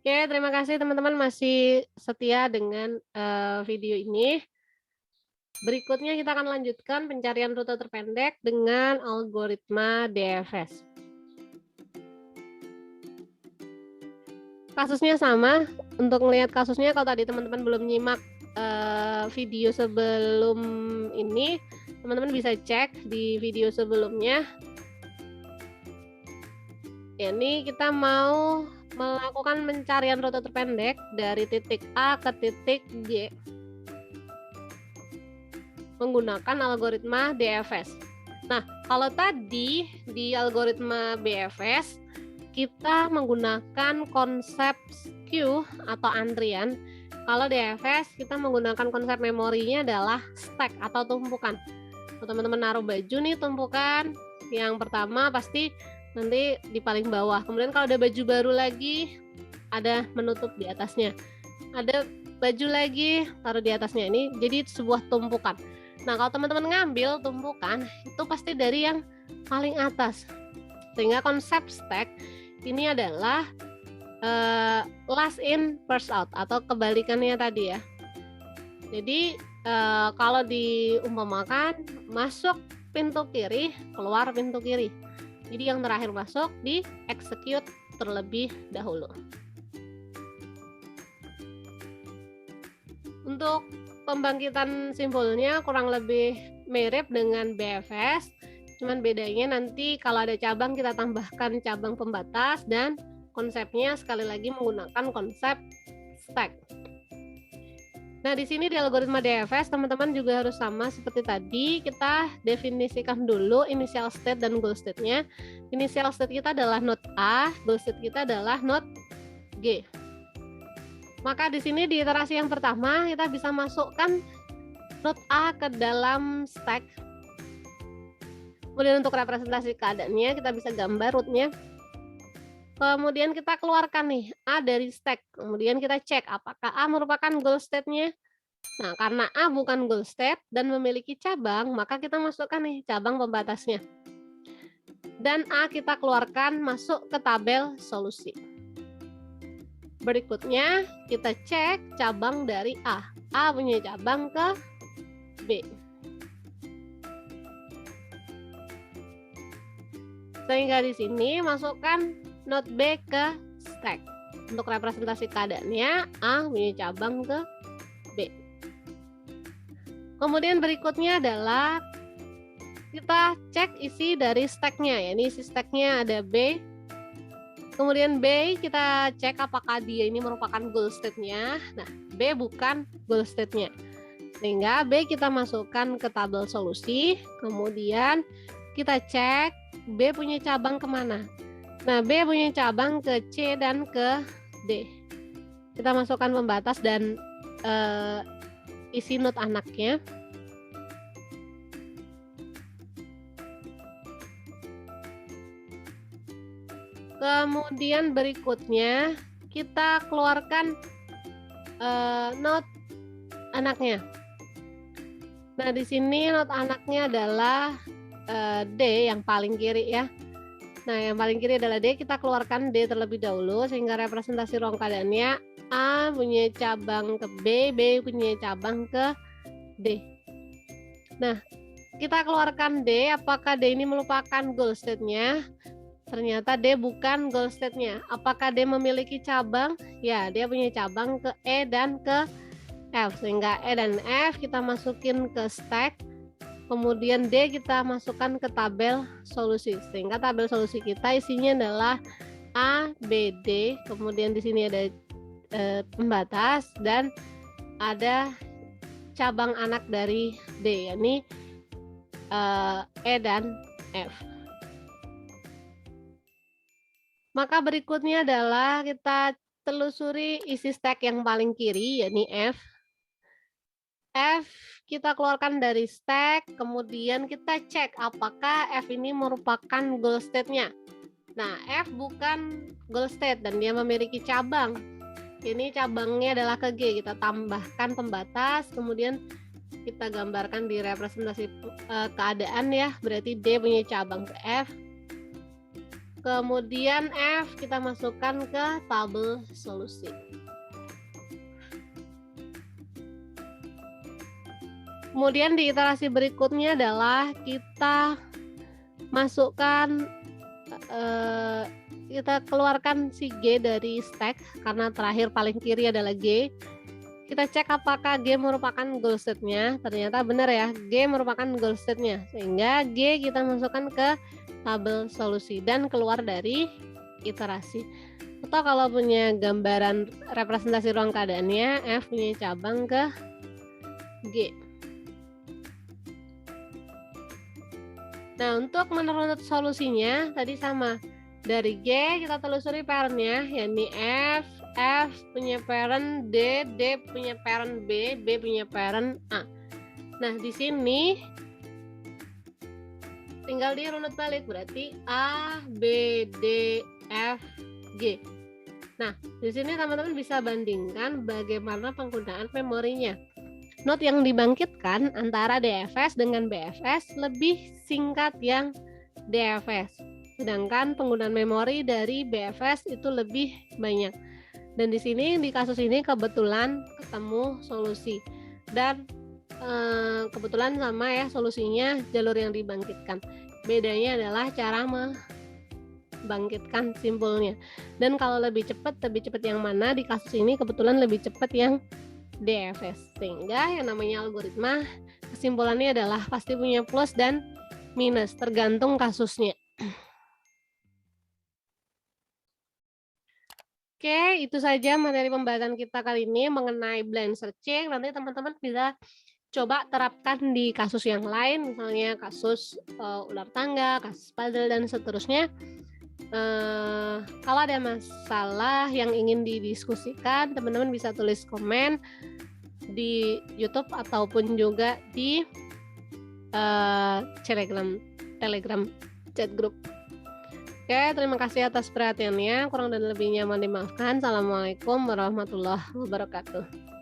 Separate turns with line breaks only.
Oke, terima kasih teman-teman masih setia dengan video ini. Berikutnya kita akan lanjutkan pencarian rute terpendek dengan algoritma DFS. Kasusnya sama. Untuk melihat kasusnya, kalau tadi teman-teman belum nyimak video sebelum ini, teman-teman bisa cek di video sebelumnya. Ini kita mau melakukan pencarian rute terpendek dari titik A ke titik G menggunakan algoritma DFS. Nah, kalau tadi di algoritma BFS kita menggunakan konsep queue atau antrian. Kalau DFS kita menggunakan konsep memorinya adalah stack atau tumpukan. Kalau teman-teman naruh baju nih tumpukan, yang pertama pasti nanti di paling bawah. Kemudian kalau ada baju baru lagi, ada menutup di atasnya. Ada baju lagi, taruh di atasnya. Ini jadi sebuah tumpukan. Nah, kalau teman-teman ngambil tumpukan, itu pasti dari yang paling atas. Sehingga konsep stack ini adalah last in, first out, atau kebalikannya tadi ya. Jadi, kalau diumpamakan, masuk pintu kiri, keluar pintu kiri. Jadi yang terakhir masuk di execute terlebih dahulu. Untuk pembangkitan simbolnya kurang lebih mirip dengan BFS, cuman bedanya nanti kalau ada cabang kita tambahkan cabang pembatas dan konsepnya sekali lagi menggunakan konsep stack. Nah, di sini di algoritma DFS teman-teman juga harus sama seperti tadi, kita definisikan dulu initial state dan goal state-nya. Initial state kita adalah node A, goal state kita adalah node G. Maka di sini di iterasi yang pertama kita bisa masukkan node A ke dalam stack. Kemudian untuk representasi keadaannya kita bisa gambar rootnya. Kemudian kita keluarkan nih A dari stack. Kemudian kita cek apakah A merupakan goal state-nya. Nah, karena A bukan goal state dan memiliki cabang, maka kita masukkan nih cabang pembatasnya. Dan A kita keluarkan masuk ke tabel solusi. Berikutnya kita cek cabang dari A. A punya cabang ke B. Sehingga di sini masukkan node B ke stack. Untuk representasi keadaannya A punya cabang ke B. Kemudian berikutnya adalah kita cek isi dari stacknya. Ya, ini isi stacknya ada B. Kemudian B kita cek apakah dia ini merupakan goal state-nya. Nah, B bukan goal state-nya. Sehingga B kita masukkan ke tabel solusi. Kemudian kita cek B punya cabang kemana. Nah, B punya cabang ke C dan ke D. Kita masukkan pembatas dan isi node anaknya. Kemudian berikutnya kita keluarkan node anaknya. Nah, di sini node anaknya adalah D yang paling kiri ya. Nah, yang paling kiri adalah D, kita keluarkan D terlebih dahulu sehingga representasi ruang keadaannya A punya cabang ke B, B punya cabang ke D. Nah, kita keluarkan D, apakah D ini merupakan goal state-nya? Ternyata D bukan goal state-nya. Apakah D memiliki cabang? Ya, dia punya cabang ke E dan ke F. Sehingga E dan F kita masukin ke stack. Kemudian D kita masukkan ke tabel solusi. Sehingga tabel solusi kita isinya adalah A, B, D. Kemudian di sini ada pembatas dan ada cabang anak dari D, yakni E dan F. Maka berikutnya adalah kita telusuri isi stack yang paling kiri, yakni F. F kita keluarkan dari stack, kemudian kita cek apakah F ini merupakan goal state-nya. Nah, F bukan goal state dan dia memiliki cabang. Ini cabangnya adalah ke G, kita tambahkan pembatas, kemudian kita gambarkan di representasi keadaan ya, berarti D punya cabang ke F. Kemudian F kita masukkan ke tabel solusi. Kemudian di iterasi berikutnya adalah kita masukkan, kita keluarkan si G dari stack karena terakhir paling kiri adalah G. Kita cek apakah G merupakan goal state-nya. Ternyata benar ya, G merupakan goal state-nya. Sehingga G kita masukkan ke tabel solusi dan keluar dari iterasi. Atau kalau punya gambaran representasi ruang keadaannya, F punya cabang ke G. Nah, untuk menurut solusinya tadi sama. Dari G kita telusuri parent-nya, yakni F punya parent D punya parent B punya parent A. Nah, di sini tinggal dirunut balik, berarti A, B, D, F, G. Nah, di sini teman-teman bisa bandingkan bagaimana penggunaan memorinya. Not yang dibangkitkan antara DFS dengan BFS lebih singkat yang DFS. Sedangkan penggunaan memori dari BFS itu lebih banyak. Dan di sini di kasus ini kebetulan ketemu solusi. Dan kebetulan sama ya solusinya jalur yang dibangkitkan. Bedanya adalah cara membangkitkan simpulnya. Dan kalau lebih cepat yang mana? Di kasus ini kebetulan lebih cepat yang DFS. Sehingga yang namanya algoritma kesimpulannya adalah pasti punya plus dan minus tergantung kasusnya. Oke, itu saja materi pembahasan kita kali ini mengenai blind searching. Nanti teman-teman bisa coba terapkan di kasus yang lain, misalnya kasus ular tangga, kasus puzzle, dan seterusnya. Kalau ada masalah yang ingin didiskusikan, teman-teman bisa tulis komen di YouTube ataupun juga di Telegram chat group. Oke, terima kasih atas perhatiannya. Kurang dan lebihnya mohon dimaafkan. Assalamualaikum warahmatullahi wabarakatuh.